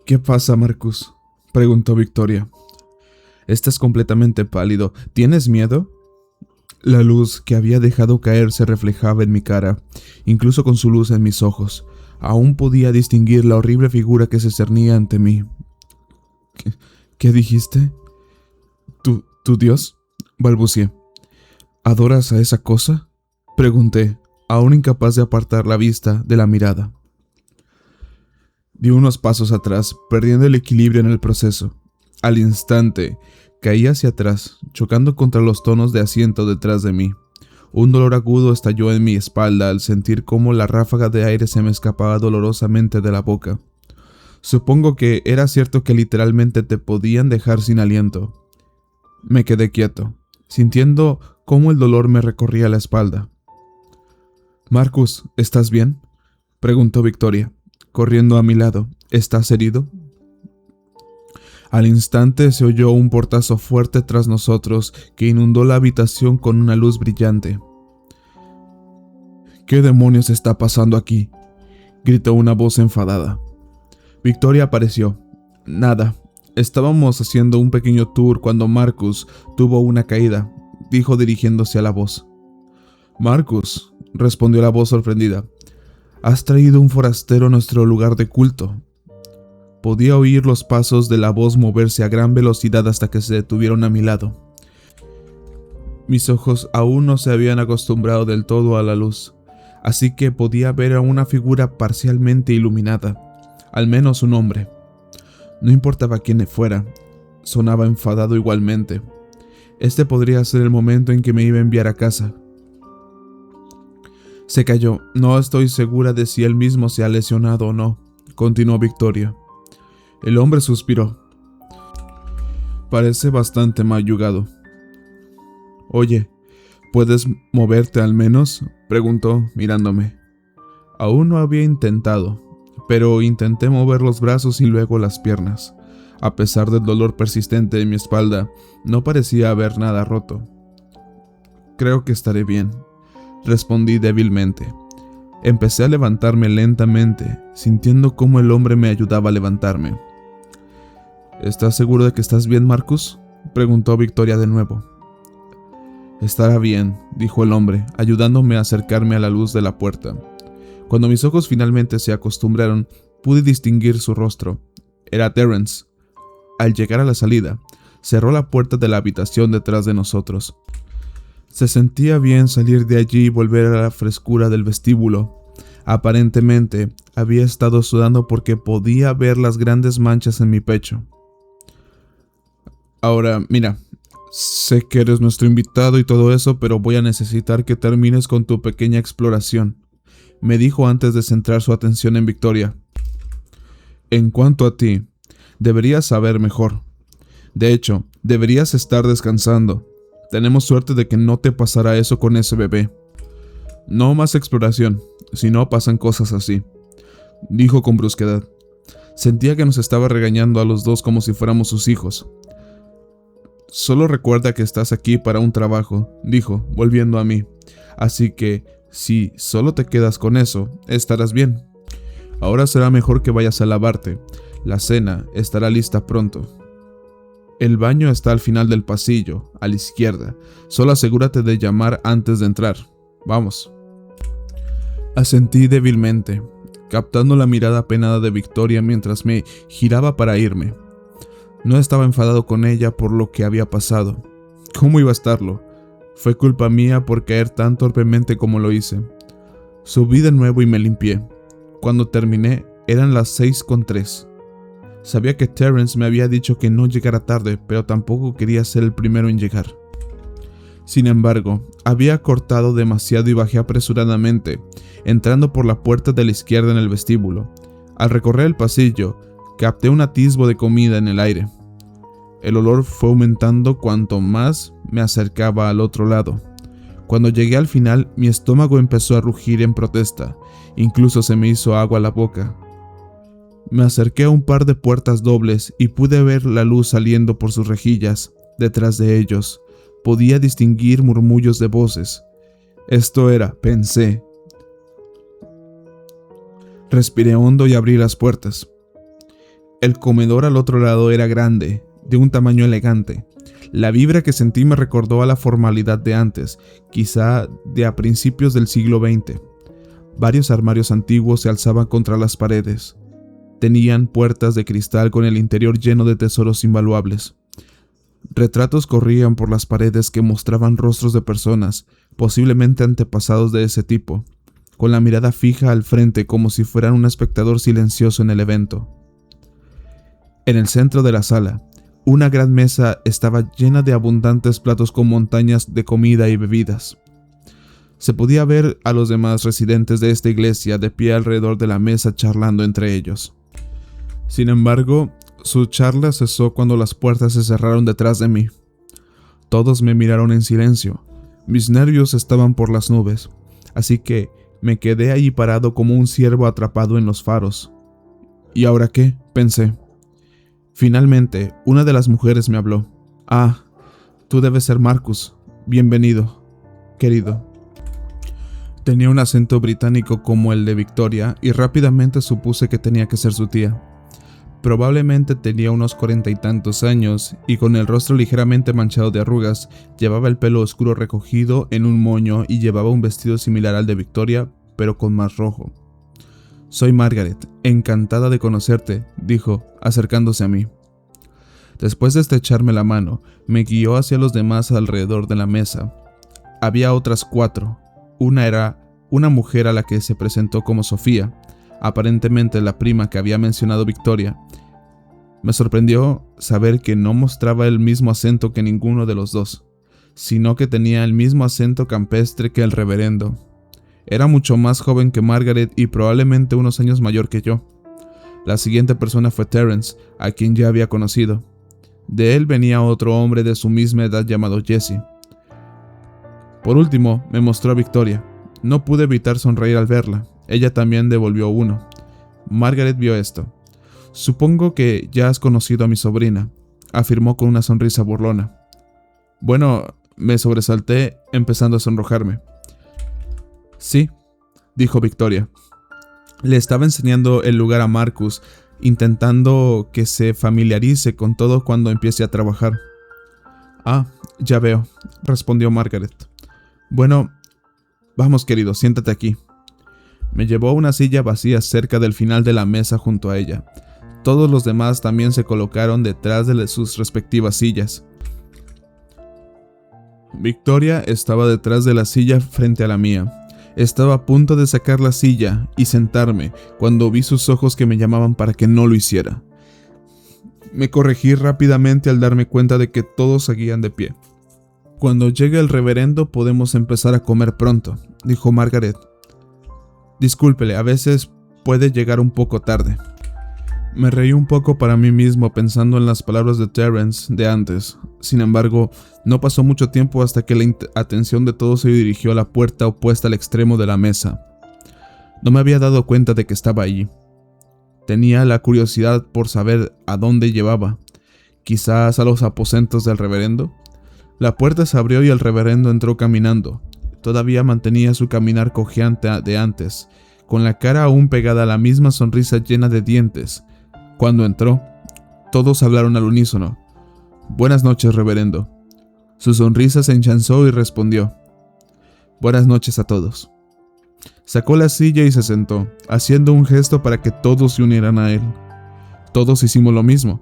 ¿Qué pasa, Marcus?, preguntó Victoria. Estás completamente pálido. ¿Tienes miedo? La luz que había dejado caer se reflejaba en mi cara, incluso con su luz en mis ojos. Aún podía distinguir la horrible figura que se cernía ante mí. ¿Qué dijiste? ¿Tu Dios?, balbuceé. ¿Adoras a esa cosa?, pregunté, aún incapaz de apartar la vista de la mirada. Di unos pasos atrás, perdiendo el equilibrio en el proceso. Al instante, caí hacia atrás, chocando contra los tonos de asiento detrás de mí. Un dolor agudo estalló en mi espalda al sentir cómo la ráfaga de aire se me escapaba dolorosamente de la boca. Supongo que era cierto que literalmente te podían dejar sin aliento. Me quedé quieto, sintiendo cómo el dolor me recorría la espalda. «Marcus, ¿estás bien?», preguntó Victoria, corriendo a mi lado. «¿Estás herido?». Al instante se oyó un portazo fuerte tras nosotros que inundó la habitación con una luz brillante. «¿Qué demonios está pasando aquí?», gritó una voz enfadada. Victoria apareció. «Nada. Estábamos haciendo un pequeño tour cuando Marcus tuvo una caída», dijo dirigiéndose a la voz. «Marcus», respondió la voz sorprendida, «has traído un forastero a nuestro lugar de culto». Podía oír los pasos de la voz moverse a gran velocidad hasta que se detuvieron a mi lado. Mis ojos aún no se habían acostumbrado del todo a la luz, así que podía ver a una figura parcialmente iluminada, al menos un hombre. No importaba quién fuera, sonaba enfadado igualmente. Este podría ser el momento en que me iba a enviar a casa. Se calló. «No estoy segura de si él mismo se ha lesionado o no», continuó Victoria. El hombre suspiró. «Parece bastante mayugado». «Oye, ¿puedes moverte al menos?», preguntó, mirándome. Aún no había intentado, pero intenté mover los brazos y luego las piernas. A pesar del dolor persistente en mi espalda, no parecía haber nada roto. «Creo que estaré bien», respondí débilmente. Empecé a levantarme lentamente, sintiendo cómo el hombre me ayudaba a levantarme. «¿Estás seguro de que estás bien, Marcus?», preguntó Victoria de nuevo. «Estará bien», dijo el hombre, ayudándome a acercarme a la luz de la puerta. Cuando mis ojos finalmente se acostumbraron, pude distinguir su rostro. Era Terence. Al llegar a la salida, cerró la puerta de la habitación detrás de nosotros. Se sentía bien salir de allí y volver a la frescura del vestíbulo. Aparentemente, había estado sudando porque podía ver las grandes manchas en mi pecho. «Ahora, mira, sé que eres nuestro invitado y todo eso, pero voy a necesitar que termines con tu pequeña exploración», me dijo antes de centrar su atención en Victoria. «En cuanto a ti, deberías saber mejor. De hecho, deberías estar descansando. Tenemos suerte de que no te pasará eso con ese bebé. No más exploración, si no pasan cosas así», dijo con brusquedad. Sentía que nos estaba regañando a los dos como si fuéramos sus hijos. «Solo recuerda que estás aquí para un trabajo», dijo, volviendo a mí. «Así que, si solo te quedas con eso, estarás bien. Ahora será mejor que vayas a lavarte. La cena estará lista pronto. El baño está al final del pasillo, a la izquierda. Solo asegúrate de llamar antes de entrar. Vamos». Asentí débilmente, captando la mirada apenada de Victoria mientras me giraba para irme. No estaba enfadado con ella por lo que había pasado. ¿Cómo iba a estarlo? Fue culpa mía por caer tan torpemente como lo hice. Subí de nuevo y me limpié. Cuando terminé, eran las 6:03. Sabía que Terence me había dicho que no llegara tarde, pero tampoco quería ser el primero en llegar. Sin embargo, había cortado demasiado y bajé apresuradamente, entrando por la puerta de la izquierda en el vestíbulo. Al recorrer el pasillo, capté un atisbo de comida en el aire. El olor fue aumentando cuanto más me acercaba al otro lado. Cuando llegué al final, mi estómago empezó a rugir en protesta. Incluso se me hizo agua la boca. Me acerqué a un par de puertas dobles y pude ver la luz saliendo por sus rejillas. Detrás de ellos, podía distinguir murmullos de voces. Esto era, pensé. Respiré hondo y abrí las puertas. El comedor al otro lado era grande, de un tamaño elegante. La vibra que sentí me recordó a la formalidad de antes, quizá de a principios del siglo XX. Varios armarios antiguos se alzaban contra las paredes. Tenían puertas de cristal con el interior lleno de tesoros invaluables. Retratos corrían por las paredes que mostraban rostros de personas, posiblemente antepasados de ese tipo, con la mirada fija al frente como si fueran un espectador silencioso en el evento. En el centro de la sala, una gran mesa estaba llena de abundantes platos con montañas de comida y bebidas. Se podía ver a los demás residentes de esta iglesia de pie alrededor de la mesa charlando entre ellos. Sin embargo, su charla cesó cuando las puertas se cerraron detrás de mí. Todos me miraron en silencio. Mis nervios estaban por las nubes, así que me quedé allí parado como un ciervo atrapado en los faros. ¿Y ahora qué?, pensé. Finalmente, una de las mujeres me habló. «Ah, tú debes ser Marcus. Bienvenido, querido». Tenía un acento británico como el de Victoria y rápidamente supuse que tenía que ser su tía. Probablemente tenía unos 40 y tantos años y con el rostro ligeramente manchado de arrugas, llevaba el pelo oscuro recogido en un moño y llevaba un vestido similar al de Victoria, pero con más rojo. «Soy Margaret, encantada de conocerte», dijo, acercándose a mí. Después de estrecharme la mano, me guió hacia los demás alrededor de la mesa. Había otras 4. Una era una mujer a la que se presentó como Sofía, aparentemente la prima que había mencionado Victoria. Me sorprendió saber que no mostraba el mismo acento que ninguno de los dos, sino que tenía el mismo acento campestre que el reverendo. Era mucho más joven que Margaret y probablemente unos años mayor que yo. La siguiente persona fue Terence, a quien ya había conocido. De él venía otro hombre de su misma edad llamado Jesse. Por último, me mostró a Victoria. No pude evitar sonreír al verla. Ella también devolvió uno. Margaret vio esto. «Supongo que ya has conocido a mi sobrina», afirmó con una sonrisa burlona. Bueno, me sobresalté, empezando a sonrojarme. «Sí», dijo Victoria. Le estaba enseñando el lugar a Marcus, intentando que se familiarice con todo cuando empiece a trabajar. «Ah, ya veo», respondió Margaret. «Bueno, vamos querido, siéntate aquí». Me llevó a una silla vacía cerca del final de la mesa junto a ella. Todos los demás también se colocaron detrás de sus respectivas sillas. Victoria estaba detrás de la silla frente a la mía. Estaba a punto de sacar la silla y sentarme cuando vi sus ojos que me llamaban para que no lo hiciera. Me corregí rápidamente al darme cuenta de que todos seguían de pie. «Cuando llegue el reverendo podemos empezar a comer pronto», dijo Margaret. «Discúlpele, a veces puede llegar un poco tarde». Me reí un poco para mí mismo pensando en las palabras de Terence de antes. Sin embargo, no pasó mucho tiempo hasta que la atención de todos se dirigió a la puerta opuesta al extremo de la mesa. No me había dado cuenta de que estaba allí. Tenía la curiosidad por saber a dónde llevaba. ¿Quizás a los aposentos del reverendo? La puerta se abrió y el reverendo entró caminando. Todavía mantenía su caminar cojeante de antes, con la cara aún pegada a la misma sonrisa llena de dientes. Cuando entró, todos hablaron al unísono. «Buenas noches, reverendo». Su sonrisa se ensanchó y respondió: «Buenas noches a todos». Sacó la silla y se sentó, haciendo un gesto para que todos se unieran a él. Todos hicimos lo mismo.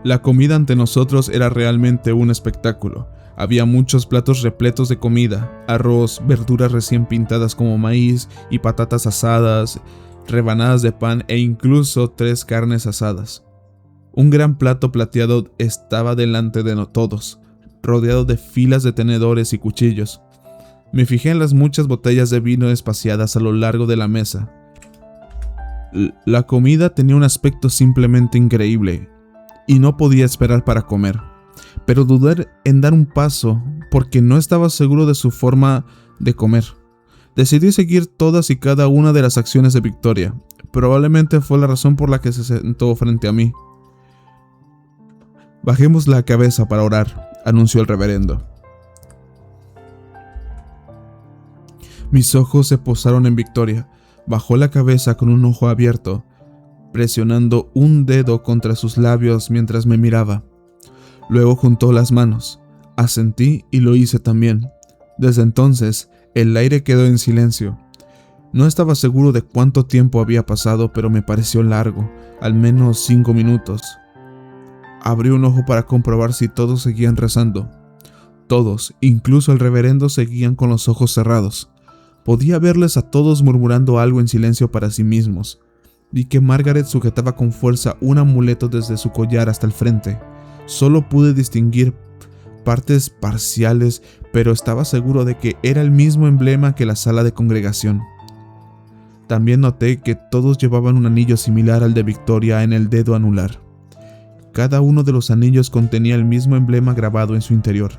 La comida ante nosotros era realmente un espectáculo. Había muchos platos repletos de comida, arroz, verduras recién pintadas como maíz y patatas asadas, rebanadas de pan e incluso 3 carnes asadas. Un gran plato plateado estaba delante de todos, rodeado de filas de tenedores y cuchillos. Me fijé en las muchas botellas de vino espaciadas a lo largo de la mesa. La comida tenía un aspecto simplemente increíble, y no podía esperar para comer. Pero dudé en dar un paso porque no estaba seguro de su forma de comer. Decidí seguir todas y cada una de las acciones de Victoria. Probablemente fue la razón por la que se sentó frente a mí. «Bajemos la cabeza para orar», anunció el reverendo. Mis ojos se posaron en Victoria. Bajó la cabeza con un ojo abierto. presionando un dedo contra sus labios mientras me miraba. Luego juntó las manos. Asentí y lo hice también. Desde entonces, el aire quedó en silencio. No estaba seguro de cuánto tiempo había pasado, pero me pareció largo, al menos 5 minutos. Abrí un ojo para comprobar si todos seguían rezando. Todos, incluso el reverendo, seguían con los ojos cerrados. Podía verles a todos murmurando algo en silencio para sí mismos. Vi que Margaret sujetaba con fuerza un amuleto desde su collar hasta el frente. Solo pude distinguir partes parciales, pero estaba seguro de que era el mismo emblema que la sala de congregación. También noté que todos llevaban un anillo similar al de Victoria en el dedo anular. Cada uno de los anillos contenía el mismo emblema grabado en su interior.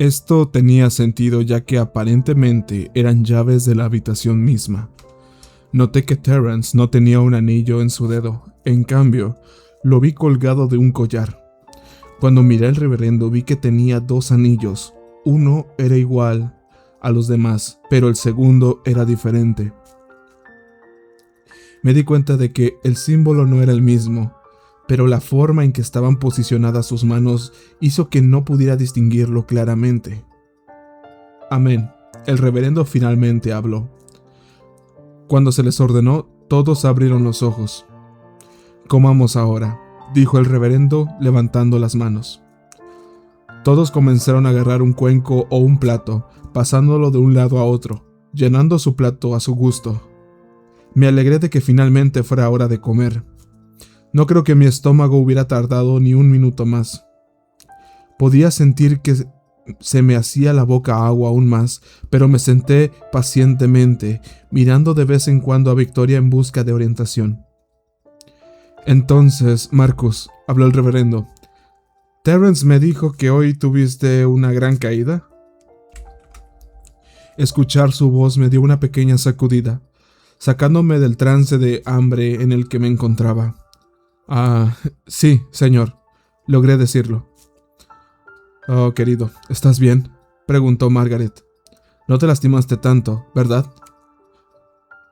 Esto tenía sentido ya que aparentemente eran llaves de la habitación misma. Noté que Terence no tenía un anillo en su dedo, en cambio, lo vi colgado de un collar. Cuando miré al reverendo vi que tenía 2 anillos, uno era igual a los demás, pero el segundo era diferente. Me di cuenta de que el símbolo no era el mismo, pero la forma en que estaban posicionadas sus manos hizo que no pudiera distinguirlo claramente. Amén. El reverendo finalmente habló. Cuando se les ordenó, todos abrieron los ojos. «Comamos ahora», dijo el reverendo levantando las manos. Todos comenzaron a agarrar un cuenco o un plato, pasándolo de un lado a otro, llenando su plato a su gusto. Me alegré de que finalmente fuera hora de comer. No creo que mi estómago hubiera tardado ni un minuto más. Podía sentir que se me hacía la boca agua aún más, pero me senté pacientemente, mirando de vez en cuando a Victoria en busca de orientación. Entonces, Marcus, habló el reverendo, ¿Terence me dijo que hoy tuviste una gran caída? Escuchar su voz me dio una pequeña sacudida, sacándome del trance de hambre en el que me encontraba. Sí, señor, logré decirlo. Oh, querido, ¿estás bien?, preguntó Margaret. No te lastimaste tanto, ¿verdad?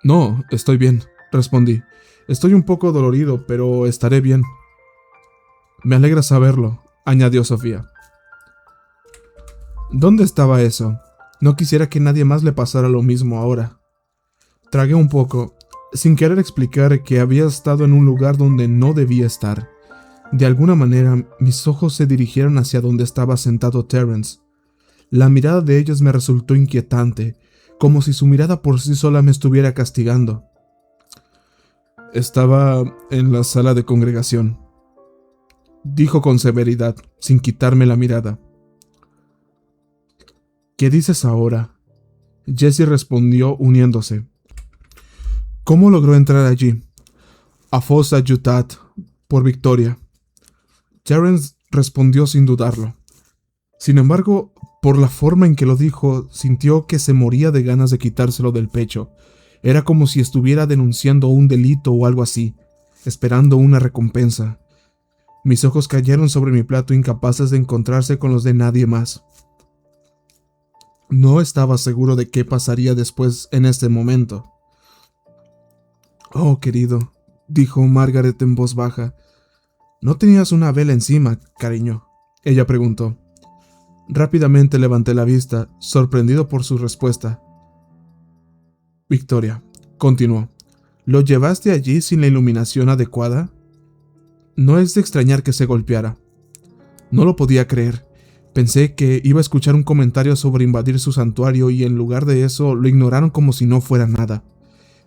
No, estoy bien, respondí. Estoy un poco dolorido, pero estaré bien. Me alegra saberlo, añadió Sofía. ¿Dónde estaba eso? No quisiera que nadie más le pasara lo mismo ahora. Tragué un poco, sin querer explicar que había estado en un lugar donde no debía estar. De alguna manera, mis ojos se dirigieron hacia donde estaba sentado Terence. La mirada de ellos me resultó inquietante, como si su mirada por sí sola me estuviera castigando. Estaba en la sala de congregación, dijo con severidad, sin quitarme la mirada. ¿Qué dices ahora? Jessie respondió uniéndose. ¿Cómo logró entrar allí? A Fossa Utah, por Victoria. Terence respondió sin dudarlo. Sin embargo, por la forma en que lo dijo, sintió que se moría de ganas de quitárselo del pecho. Era como si estuviera denunciando un delito o algo así, esperando una recompensa. Mis ojos cayeron sobre mi plato, incapaces de encontrarse con los de nadie más. No estaba seguro de qué pasaría después en este momento. Oh, querido, dijo Margaret en voz baja. ¿No tenías una vela encima, cariño?, ella preguntó. Rápidamente levanté la vista, sorprendido por su respuesta. Victoria, continuó, ¿lo llevaste allí sin la iluminación adecuada? No es de extrañar que se golpeara. No lo podía creer. Pensé que iba a escuchar un comentario sobre invadir su santuario y en lugar de eso lo ignoraron como si no fuera nada.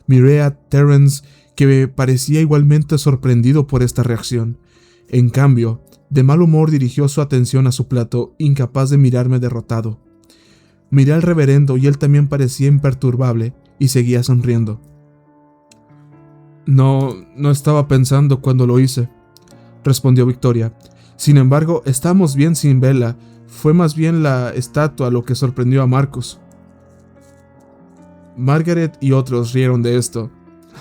Miré a Terence, que parecía igualmente sorprendido por esta reacción. En cambio, de mal humor dirigió su atención a su plato, incapaz de mirarme derrotado. Miré al reverendo y él también parecía imperturbable y seguía sonriendo. No estaba pensando cuando lo hice, respondió Victoria. Sin embargo, estamos bien sin vela. Fue más bien la estatua lo que sorprendió a Marcus. Margaret y otros rieron de esto.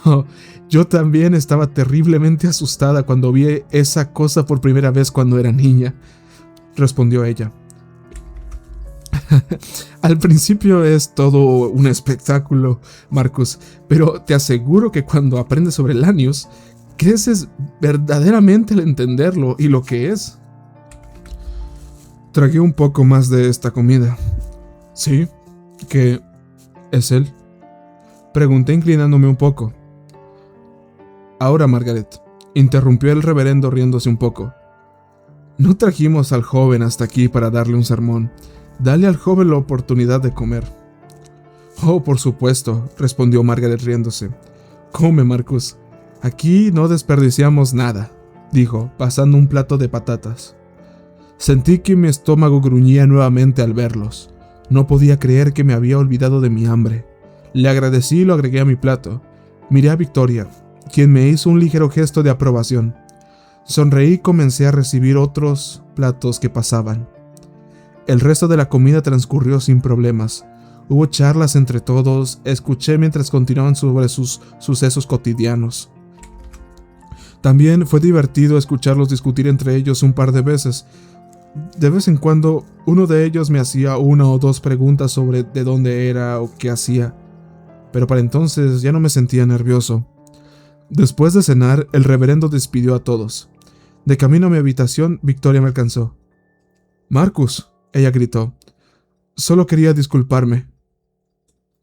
Oh, yo también estaba terriblemente asustada cuando vi esa cosa por primera vez cuando era niña, respondió ella. Al principio es todo un espectáculo, Marcus, pero te aseguro que cuando aprendes sobre Lanius, creces verdaderamente al entenderlo y lo que es. Tragué un poco más de esta comida. ¿Sí? ¿Qué es él? Pregunté inclinándome un poco. Ahora, Margaret, interrumpió el reverendo riéndose un poco. No trajimos al joven hasta aquí para darle un sermón. Dale al joven la oportunidad de comer. Oh, por supuesto, respondió Margaret riéndose. Come, Marcus. Aquí no desperdiciamos nada, dijo, pasando un plato de patatas. Sentí que mi estómago gruñía nuevamente al verlos. No podía creer que me había olvidado de mi hambre. Le agradecí y lo agregué a mi plato. Miré a Victoria, quien me hizo un ligero gesto de aprobación. Sonreí y comencé a recibir otros platos que pasaban. El resto de la comida transcurrió sin problemas. Hubo charlas entre todos, escuché mientras continuaban sobre sus sucesos cotidianos. También fue divertido escucharlos discutir entre ellos un par de veces. De vez en cuando, uno de ellos me hacía una o dos preguntas sobre de dónde era o qué hacía, pero para entonces ya no me sentía nervioso. Después de cenar, el reverendo despidió a todos. De camino a mi habitación, Victoria me alcanzó. «Marcus», ella gritó, «solo quería disculparme».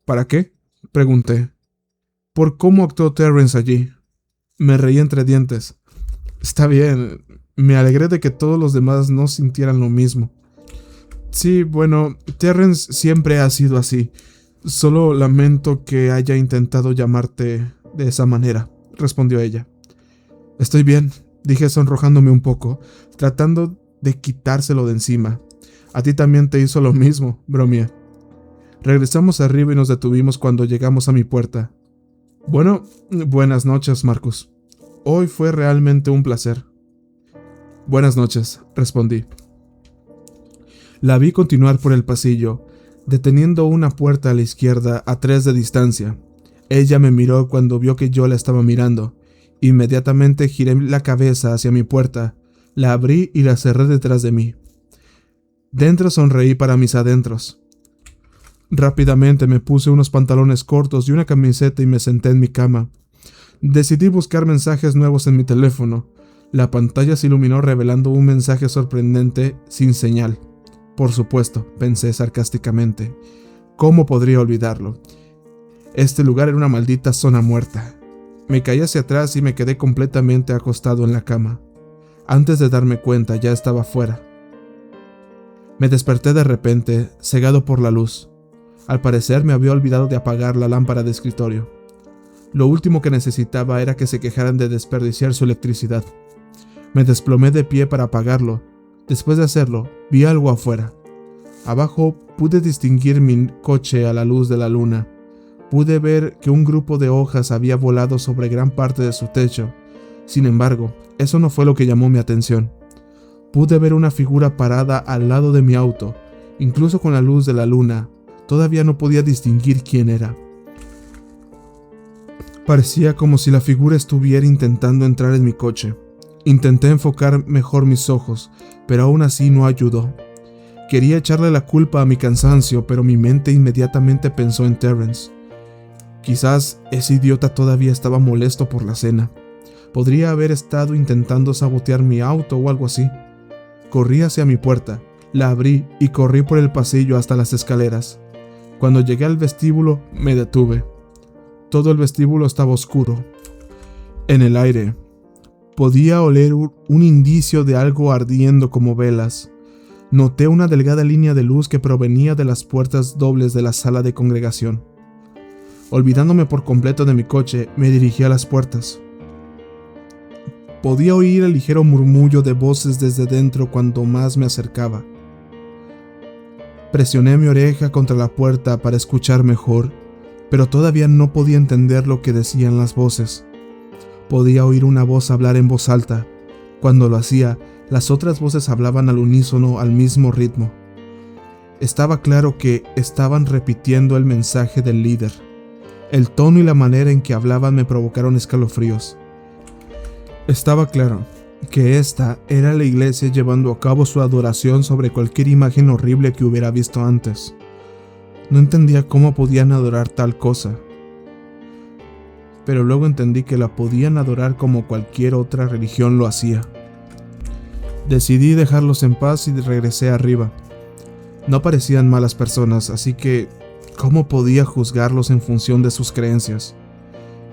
«¿Para qué?», pregunté. «Por cómo actuó Terrence allí». Me reí entre dientes. «Está bien, me alegré de que todos los demás no sintieran lo mismo». «Sí, bueno, Terrence siempre ha sido así. Solo lamento que haya intentado llamarte de esa manera», respondió ella. «Estoy bien», dije sonrojándome un poco, tratando de quitárselo de encima. «A ti también te hizo lo mismo», bromeé. Regresamos arriba y nos detuvimos cuando llegamos a mi puerta. «Bueno, buenas noches, Marcus. Hoy fue realmente un placer». «Buenas noches», respondí. La vi continuar por el pasillo, deteniendo una puerta a la izquierda a 3 de distancia. Ella me miró cuando vio que yo la estaba mirando. Inmediatamente giré la cabeza hacia mi puerta, la abrí y la cerré detrás de mí. Dentro sonreí para mis adentros. Rápidamente me puse unos pantalones cortos y una camiseta y me senté en mi cama. Decidí buscar mensajes nuevos en mi teléfono. La pantalla se iluminó revelando un mensaje sorprendente sin señal. Por supuesto, pensé sarcásticamente. ¿Cómo podría olvidarlo? Este lugar era una maldita zona muerta. Me caí hacia atrás y me quedé completamente acostado en la cama. Antes de darme cuenta, ya estaba fuera. Me desperté de repente, cegado por la luz. Al parecer me había olvidado de apagar la lámpara de escritorio. Lo último que necesitaba era que se quejaran de desperdiciar su electricidad. Me desplomé de pie para apagarlo. Después de hacerlo, vi algo afuera. Abajo pude distinguir mi coche a la luz de la luna. Pude ver que un grupo de hojas había volado sobre gran parte de su techo. Sin embargo, eso no fue lo que llamó mi atención. Pude ver una figura parada al lado de mi auto. Incluso con la luz de la luna, todavía no podía distinguir quién era. Parecía como si la figura estuviera intentando entrar en mi coche. Intenté enfocar mejor mis ojos, pero aún así no ayudó. Quería echarle la culpa a mi cansancio, pero mi mente inmediatamente pensó en Terrence. Quizás ese idiota todavía estaba molesto por la cena. Podría haber estado intentando sabotear mi auto o algo así. Corrí hacia mi puerta, la abrí y corrí por el pasillo hasta las escaleras. Cuando llegué al vestíbulo, me detuve. Todo el vestíbulo estaba oscuro. En el aire, podía oler un indicio de algo ardiendo como velas. Noté una delgada línea de luz que provenía de las puertas dobles de la sala de congregación. Olvidándome por completo de mi coche, me dirigí a las puertas. Podía oír el ligero murmullo de voces desde dentro cuando más me acercaba. Presioné mi oreja contra la puerta para escuchar mejor, pero todavía no podía entender lo que decían las voces. Podía oír una voz hablar en voz alta. Cuando lo hacía, las otras voces hablaban al unísono al mismo ritmo. Estaba claro que estaban repitiendo el mensaje del líder. El tono y la manera en que hablaban me provocaron escalofríos. Estaba claro que esta era la iglesia llevando a cabo su adoración sobre cualquier imagen horrible que hubiera visto antes. No entendía cómo podían adorar tal cosa, pero luego entendí que la podían adorar como cualquier otra religión lo hacía. Decidí dejarlos en paz y regresé arriba. No parecían malas personas, así que ¿cómo podía juzgarlos en función de sus creencias?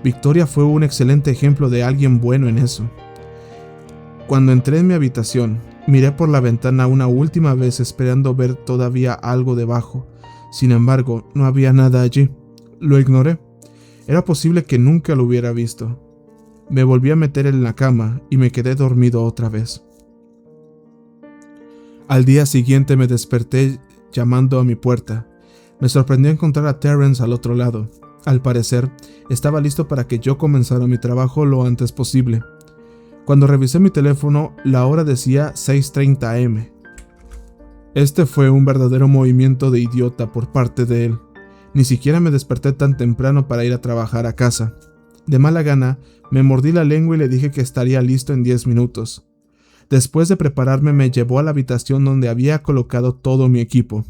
Victoria fue un excelente ejemplo de alguien bueno en eso. Cuando entré en mi habitación, miré por la ventana una última vez esperando ver todavía algo debajo. Sin embargo, no había nada allí. Lo ignoré. Era posible que nunca lo hubiera visto. Me volví a meter en la cama y me quedé dormido otra vez. Al día siguiente me desperté llamando a mi puerta. Me sorprendió encontrar a Terrence al otro lado. Al parecer, estaba listo para que yo comenzara mi trabajo lo antes posible. Cuando revisé mi teléfono, la hora decía 6:30 am. Este fue un verdadero movimiento de idiota por parte de él. Ni siquiera me desperté tan temprano para ir a trabajar a casa. De mala gana, me mordí la lengua y le dije que estaría listo en 10 minutos. Después de prepararme, me llevó a la habitación donde había colocado todo mi equipo.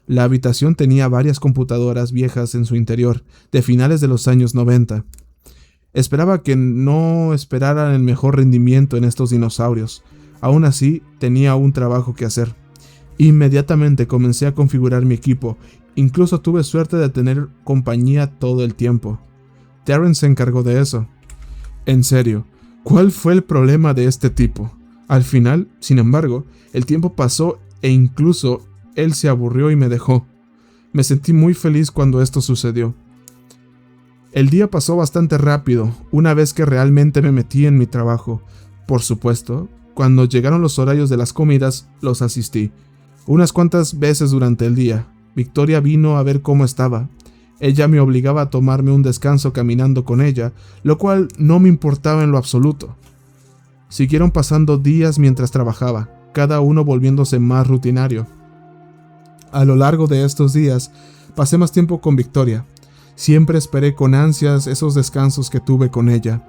La habitación tenía varias computadoras viejas en su interior, de finales de los años 90. Esperaba que no esperaran el mejor rendimiento en estos dinosaurios. Aún así, tenía un trabajo que hacer. Inmediatamente comencé a configurar mi equipo. Incluso tuve suerte de tener compañía todo el tiempo. Terrence se encargó de eso. En serio, ¿cuál fue el problema de este tipo? Al final, sin embargo, el tiempo pasó e incluso él se aburrió y me dejó. Me sentí muy feliz cuando esto sucedió. El día pasó bastante rápido, una vez que realmente me metí en mi trabajo. Por supuesto, cuando llegaron los horarios de las comidas, los asistí. Unas cuantas veces durante el día. Victoria vino a ver cómo estaba. Ella me obligaba a tomarme un descanso caminando con ella, lo cual no me importaba en lo absoluto. Siguieron pasando días mientras trabajaba, cada uno volviéndose más rutinario. A lo largo de estos días, pasé más tiempo con Victoria. Siempre esperé con ansias esos descansos que tuve con ella.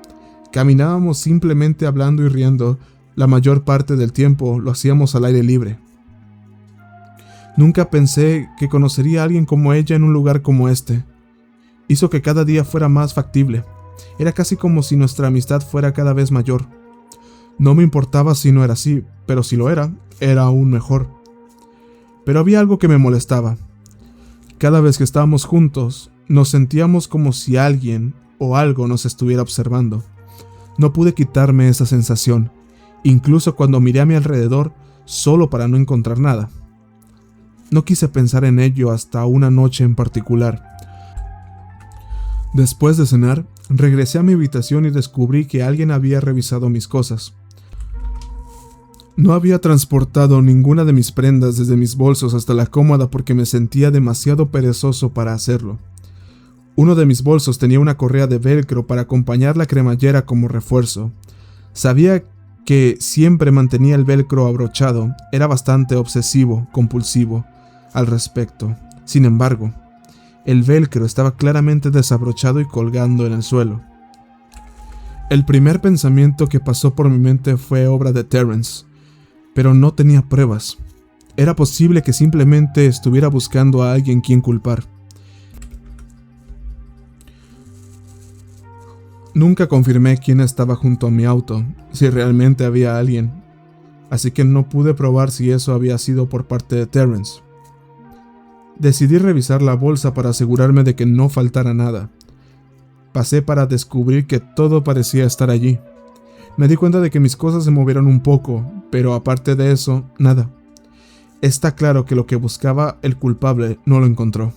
Caminábamos simplemente hablando y riendo. La mayor parte del tiempo lo hacíamos al aire libre. Nunca pensé que conocería a alguien como ella en un lugar como este. Hizo que cada día fuera más factible. Era casi como si nuestra amistad fuera cada vez mayor. No me importaba si no era así, pero si lo era, era aún mejor. Pero había algo que me molestaba. Cada vez que estábamos juntos, nos sentíamos como si alguien o algo nos estuviera observando. No pude quitarme esa sensación, incluso cuando miré a mi alrededor solo para no encontrar nada. No quise pensar en ello hasta una noche en particular. Después de cenar, regresé a mi habitación y descubrí que alguien había revisado mis cosas. No había transportado ninguna de mis prendas desde mis bolsos hasta la cómoda porque me sentía demasiado perezoso para hacerlo. Uno de mis bolsos tenía una correa de velcro para acompañar la cremallera como refuerzo. Sabía que siempre mantenía el velcro abrochado, era bastante obsesivo, compulsivo al respecto. Sin embargo, el velcro estaba claramente desabrochado y colgando en el suelo. El primer pensamiento que pasó por mi mente fue obra de Terrence, pero no tenía pruebas. Era posible que simplemente estuviera buscando a alguien quien culpar. Nunca confirmé quién estaba junto a mi auto, si realmente había alguien, así que no pude probar si eso había sido por parte de Terrence. Decidí revisar la bolsa para asegurarme de que no faltara nada. Pasé para descubrir que todo parecía estar allí. Me di cuenta de que mis cosas se movieron un poco, pero aparte de eso, nada. Está claro que lo que buscaba el culpable no lo encontró.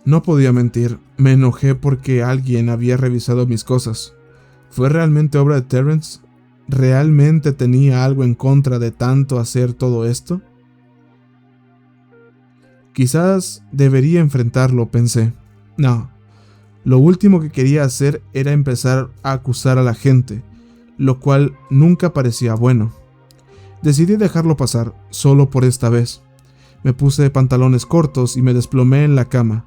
No podía mentir, me enojé porque alguien había revisado mis cosas. ¿Fue realmente obra de Terrence? ¿Realmente tenía algo en contra de tanto hacer todo esto? Quizás debería enfrentarlo, pensé. No. Lo último que quería hacer era empezar a acusar a la gente, lo cual nunca parecía bueno. Decidí dejarlo pasar, solo por esta vez. Me puse pantalones cortos y me desplomé en la cama.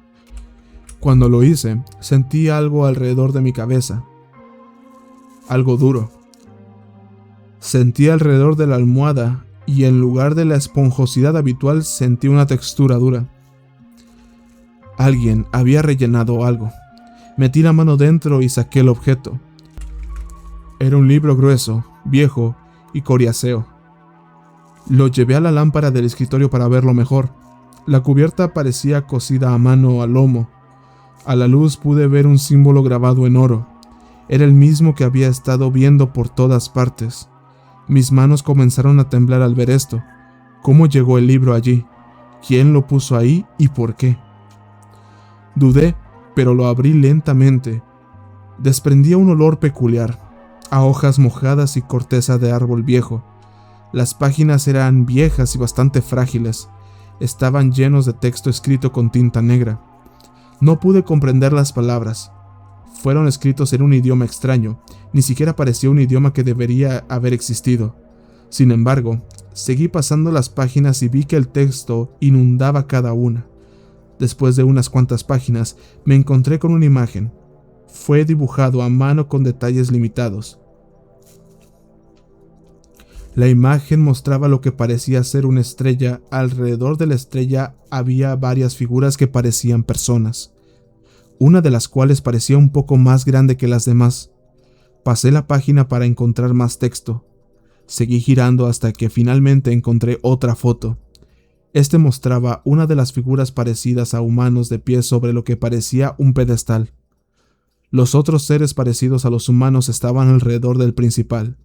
Cuando lo hice, sentí algo alrededor de mi cabeza. Algo duro. Sentí alrededor de la almohada y en lugar de la esponjosidad habitual sentí una textura dura. Alguien había rellenado algo. Metí la mano dentro y saqué el objeto. Era un libro grueso, viejo y coriáceo. Lo llevé a la lámpara del escritorio para verlo mejor. La cubierta parecía cosida a mano al lomo. A la luz pude ver un símbolo grabado en oro. Era el mismo que había estado viendo por todas partes. Mis manos comenzaron a temblar al ver esto. ¿Cómo llegó el libro allí? ¿Quién lo puso ahí y por qué? Dudé, pero lo abrí lentamente. Desprendía un olor peculiar, a hojas mojadas y corteza de árbol viejo. Las páginas eran viejas y bastante frágiles. Estaban llenos de texto escrito con tinta negra. No pude comprender las palabras. Fueron escritos en un idioma extraño, ni siquiera parecía un idioma que debería haber existido. Sin embargo, seguí pasando las páginas y vi que el texto inundaba cada una. Después de unas cuantas páginas, me encontré con una imagen. Fue dibujado a mano con detalles limitados. La imagen mostraba lo que parecía ser una estrella. Alrededor de la estrella había varias figuras que parecían personas, una de las cuales parecía un poco más grande que las demás. Pasé la página para encontrar más texto. Seguí girando hasta que finalmente encontré otra foto. Este mostraba una de las figuras parecidas a humanos de pie sobre lo que parecía un pedestal. Los otros seres parecidos a los humanos estaban alrededor del principal.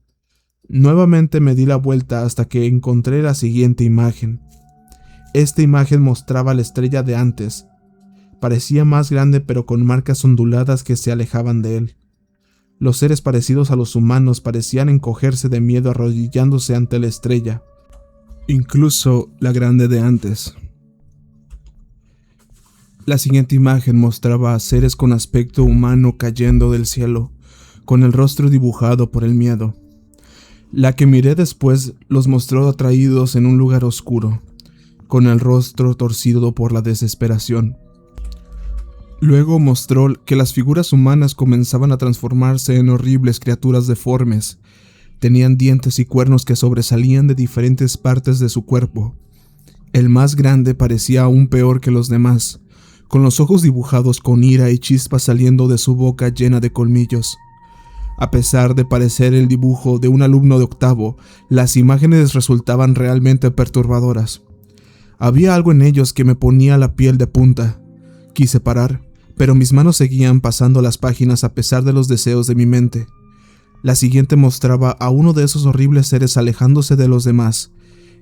Nuevamente me di la vuelta hasta que encontré la siguiente imagen. Esta imagen mostraba la estrella de antes. Parecía más grande pero con marcas onduladas que se alejaban de él. Los seres parecidos a los humanos parecían encogerse de miedo arrodillándose ante la estrella, incluso la grande de antes. La siguiente imagen mostraba a seres con aspecto humano cayendo del cielo, con el rostro dibujado por el miedo. La que miré después los mostró atraídos en un lugar oscuro, con el rostro torcido por la desesperación. Luego mostró que las figuras humanas comenzaban a transformarse en horribles criaturas deformes. Tenían dientes y cuernos que sobresalían de diferentes partes de su cuerpo. El más grande parecía aún peor que los demás, con los ojos dibujados con ira y chispas saliendo de su boca llena de colmillos. A pesar de parecer el dibujo de un alumno de octavo, las imágenes resultaban realmente perturbadoras. Había algo en ellos que me ponía la piel de punta. Quise parar, pero mis manos seguían pasando las páginas a pesar de los deseos de mi mente. La siguiente mostraba a uno de esos horribles seres alejándose de los demás.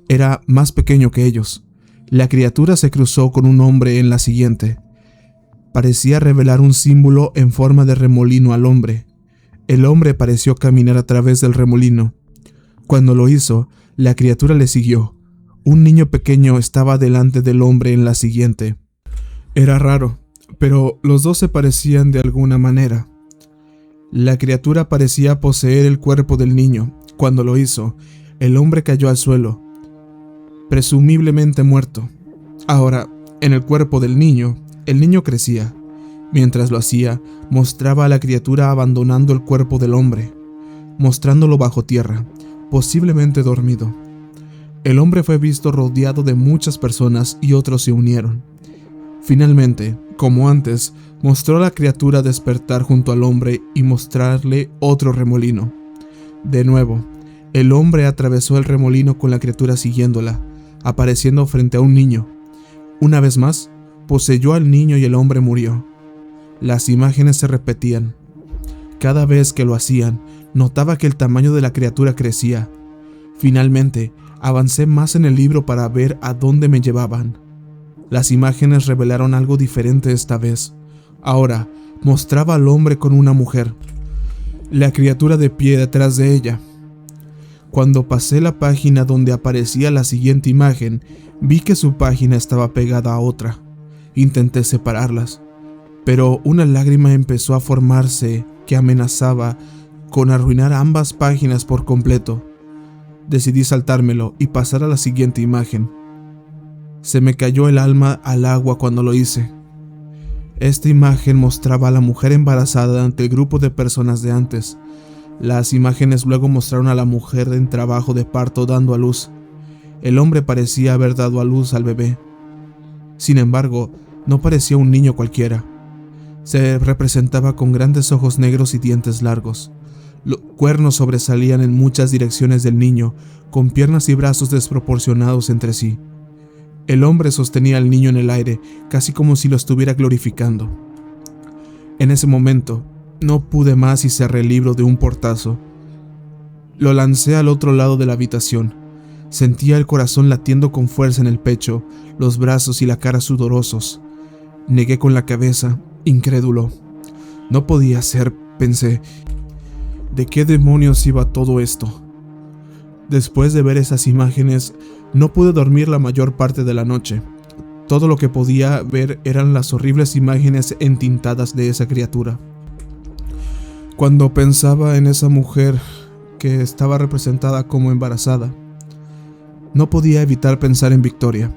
Era más pequeño que ellos. La criatura se cruzó con un hombre en la siguiente. Parecía revelar un símbolo en forma de remolino al hombre. El hombre pareció caminar a través del remolino. Cuando lo hizo, la criatura le siguió. Un niño pequeño estaba delante del hombre en la siguiente. Era raro, pero los dos se parecían de alguna manera. La criatura parecía poseer el cuerpo del niño. Cuando lo hizo, el hombre cayó al suelo, presumiblemente muerto. Ahora, en el cuerpo del niño, el niño crecía. Mientras lo hacía, mostraba a la criatura abandonando el cuerpo del hombre, mostrándolo bajo tierra, posiblemente dormido. El hombre fue visto rodeado de muchas personas y otros se unieron. Finalmente, como antes, mostró a la criatura despertar junto al hombre y mostrarle otro remolino. De nuevo, el hombre atravesó el remolino con la criatura siguiéndola, apareciendo frente a un niño. Una vez más, poseyó al niño y el hombre murió. Las imágenes se repetían. Cada vez que lo hacían, notaba que el tamaño de la criatura crecía. Finalmente, avancé más en el libro para ver a dónde me llevaban. Las imágenes revelaron algo diferente esta vez. Ahora, mostraba al hombre con una mujer, la criatura de pie detrás de ella. Cuando pasé la página donde aparecía la siguiente imagen, vi que su página estaba pegada a otra. Intenté separarlas, pero una lágrima empezó a formarse que amenazaba con arruinar ambas páginas por completo. Decidí saltármelo y pasar a la siguiente imagen. Se me cayó el alma al agua cuando lo hice. Esta imagen mostraba a la mujer embarazada ante el grupo de personas de antes. Las imágenes luego mostraron a la mujer en trabajo de parto dando a luz. El hombre parecía haber dado a luz al bebé. Sin embargo, no parecía un niño cualquiera. Se representaba con grandes ojos negros y dientes largos. Los cuernos sobresalían en muchas direcciones del niño, con piernas y brazos desproporcionados entre sí. El hombre sostenía al niño en el aire, casi como si lo estuviera glorificando. En ese momento, no pude más y cerré el libro de un portazo. Lo lancé al otro lado de la habitación. Sentía el corazón latiendo con fuerza en el pecho, los brazos y la cara sudorosos. Negué con la cabeza, incrédulo. No podía ser, pensé. ¿De qué demonios iba todo esto? Después de ver esas imágenes, no pude dormir la mayor parte de la noche. Todo lo que podía ver eran las horribles imágenes entintadas de esa criatura. Cuando pensaba en esa mujer que estaba representada como embarazada, no podía evitar pensar en Victoria.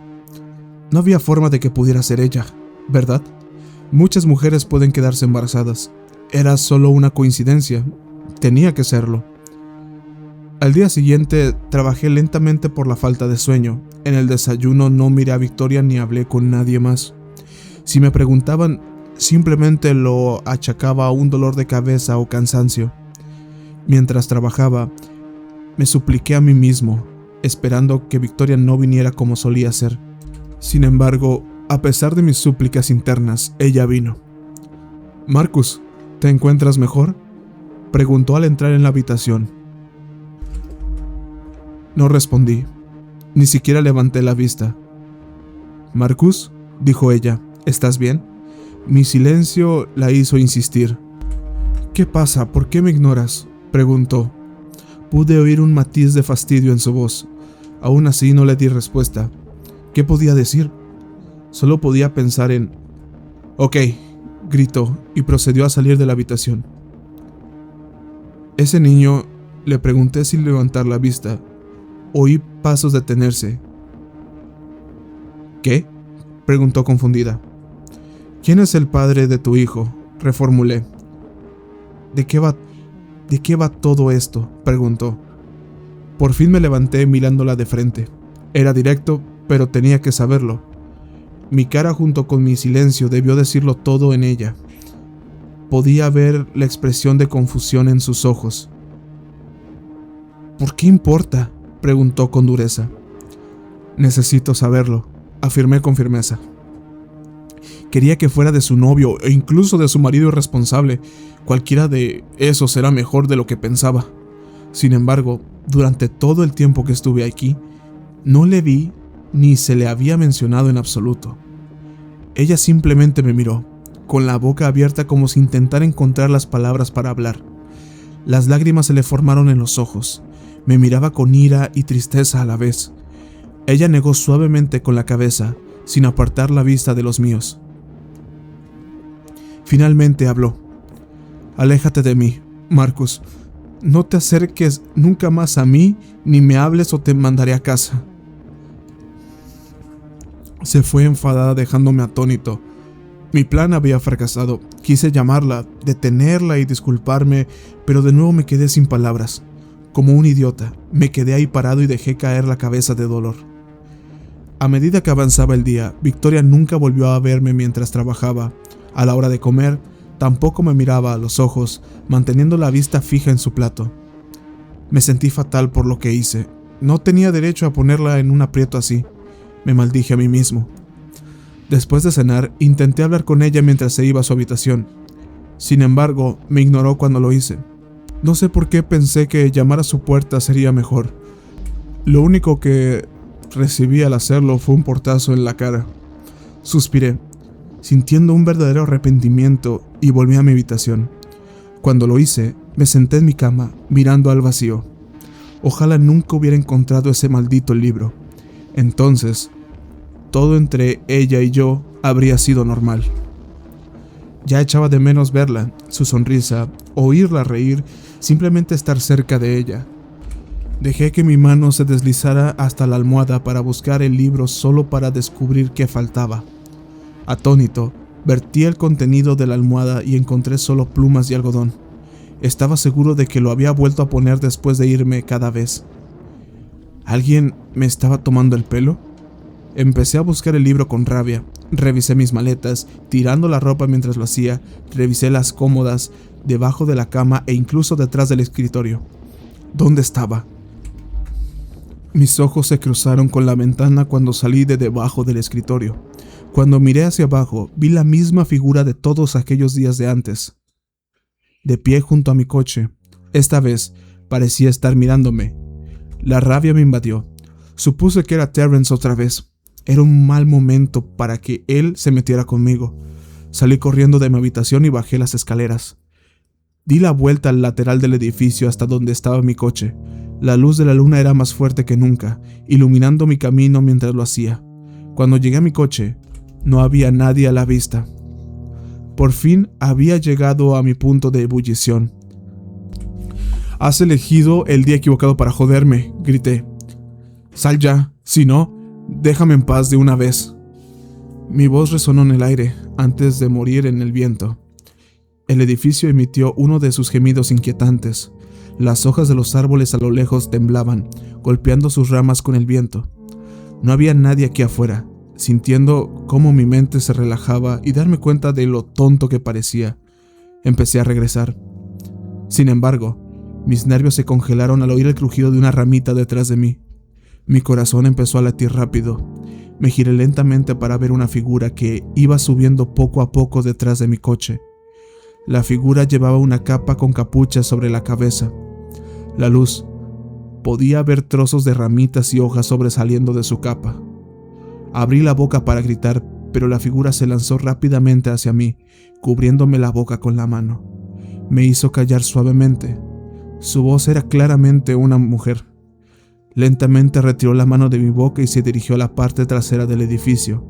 No había forma de que pudiera ser ella, ¿verdad? Muchas mujeres pueden quedarse embarazadas. Era solo una coincidencia. Tenía que serlo. Al día siguiente trabajé lentamente por la falta de sueño. En el desayuno no miré a Victoria ni hablé con nadie más. Si me preguntaban, simplemente lo achacaba a un dolor de cabeza o cansancio. Mientras trabajaba, me supliqué a mí mismo, esperando que Victoria no viniera como solía ser. Sin embargo, a pesar de mis súplicas internas, ella vino. «Marcus, ¿te encuentras mejor?», preguntó al entrar en la habitación. No respondí, ni siquiera levanté la vista. «Marcus», dijo ella, «¿estás bien?». Mi silencio la hizo insistir. «¿Qué pasa? ¿Por qué me ignoras?», preguntó. Pude oír un matiz de fastidio en su voz. Aún así no le di respuesta. ¿Qué podía decir? Solo podía pensar en... «Ok», gritó y procedió a salir de la habitación. «¿Ese niño?», le pregunté sin levantar la vista. Oí pasos detenerse. «¿Qué?», preguntó confundida. «¿Quién es el padre de tu hijo?», reformulé. ¿De qué va todo esto?», preguntó. Por fin me levanté mirándola de frente. Era directo, pero tenía que saberlo. Mi cara junto con mi silencio debió decirlo todo en ella. Podía ver la expresión de confusión en sus ojos. «¿Por qué importa?», preguntó con dureza. «Necesito saberlo», afirmé con firmeza. Quería que fuera de su novio e incluso de su marido irresponsable. Cualquiera de esos era mejor de lo que pensaba. Sin embargo, durante todo el tiempo que estuve aquí, no le vi ni se le había mencionado en absoluto. Ella simplemente me miró, con la boca abierta como si intentara encontrar las palabras para hablar. Las lágrimas se le formaron en los ojos. Me miraba con ira y tristeza a la vez. Ella negó suavemente con la cabeza, sin apartar la vista de los míos. Finalmente habló. «Aléjate de mí, Marcus. No te acerques nunca más a mí, ni me hables o te mandaré a casa». Se fue enfadada dejándome atónito. Mi plan había fracasado. Quise llamarla, detenerla y disculparme, pero de nuevo me quedé sin palabras. Como un idiota, me quedé ahí parado y dejé caer la cabeza de dolor. A medida que avanzaba el día, Victoria nunca volvió a verme mientras trabajaba. A la hora de comer, tampoco me miraba a los ojos, manteniendo la vista fija en su plato. Me sentí fatal por lo que hice. No tenía derecho a ponerla en un aprieto así. Me maldije a mí mismo. Después de cenar, intenté hablar con ella mientras se iba a su habitación. Sin embargo, me ignoró cuando lo hice. No sé por qué pensé que llamar a su puerta sería mejor. Lo único que recibí al hacerlo fue un portazo en la cara. Suspiré, sintiendo un verdadero arrepentimiento, y volví a mi habitación. Cuando lo hice, me senté en mi cama, mirando al vacío. Ojalá nunca hubiera encontrado ese maldito libro. Entonces, todo entre ella y yo habría sido normal. Ya echaba de menos verla, su sonrisa, oírla reír, simplemente estar cerca de ella. Dejé que mi mano se deslizara hasta la almohada para buscar el libro solo para descubrir qué faltaba. Atónito, vertí el contenido de la almohada y encontré solo plumas y algodón. Estaba seguro de que lo había vuelto a poner después de irme cada vez. ¿Alguien me estaba tomando el pelo? Empecé a buscar el libro con rabia. Revisé mis maletas, tirando la ropa mientras lo hacía. Revisé las cómodas, debajo de la cama e incluso detrás del escritorio. ¿Dónde estaba? Mis ojos se cruzaron con la ventana cuando salí de debajo del escritorio. Cuando miré hacia abajo, vi la misma figura de todos aquellos días de antes. De pie junto a mi coche. Esta vez parecía estar mirándome. La rabia me invadió. Supuse que era Terrence otra vez. Era un mal momento para que él se metiera conmigo. Salí corriendo de mi habitación y bajé las escaleras. Di la vuelta al lateral del edificio hasta donde estaba mi coche. La luz de la luna era más fuerte que nunca, iluminando mi camino mientras lo hacía. Cuando llegué a mi coche, no había nadie a la vista. Por fin había llegado a mi punto de ebullición. «Has elegido el día equivocado para joderme», grité. «Sal ya, si no, déjame en paz de una vez». Mi voz resonó en el aire antes de morir en el viento. El edificio emitió uno de sus gemidos inquietantes. Las hojas de los árboles a lo lejos temblaban, golpeando sus ramas con el viento. No había nadie aquí afuera. Sintiendo cómo mi mente se relajaba y darme cuenta de lo tonto que parecía, empecé a regresar. Sin embargo, mis nervios se congelaron al oír el crujido de una ramita detrás de mí. Mi corazón empezó a latir rápido. Me giré lentamente para ver una figura que iba subiendo poco a poco detrás de mi coche. La figura llevaba una capa con capucha sobre la cabeza. La luz. Podía ver trozos de ramitas y hojas sobresaliendo de su capa. Abrí la boca para gritar, pero la figura se lanzó rápidamente hacia mí, cubriéndome la boca con la mano. Me hizo callar suavemente. Su voz era claramente una mujer. Lentamente retiró la mano de mi boca y se dirigió a la parte trasera del edificio.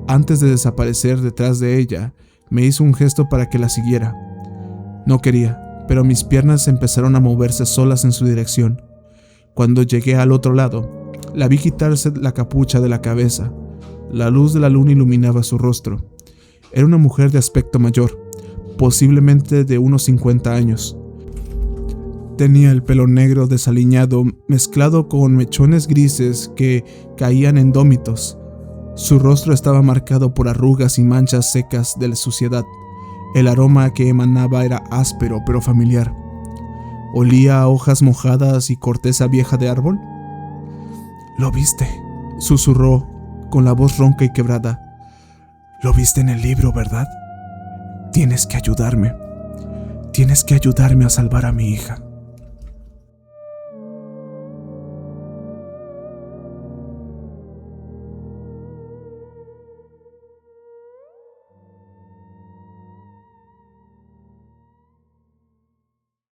Antes de desaparecer detrás de ella, me hizo un gesto para que la siguiera. No quería, pero mis piernas empezaron a moverse solas en su dirección. Cuando llegué al otro lado, la vi quitarse la capucha de la cabeza. La luz de la luna iluminaba su rostro. Era una mujer de aspecto mayor, posiblemente de unos 50 años. Tenía el pelo negro desaliñado mezclado con mechones grises que caían en dómitos. Su rostro estaba marcado por arrugas y manchas secas de la suciedad. El aroma que emanaba era áspero pero familiar. ¿Olía a hojas mojadas y corteza vieja de árbol? «¿Lo viste?», susurró con la voz ronca y quebrada. «Lo viste en el libro, ¿verdad? Tienes que ayudarme. Tienes que ayudarme a salvar a mi hija».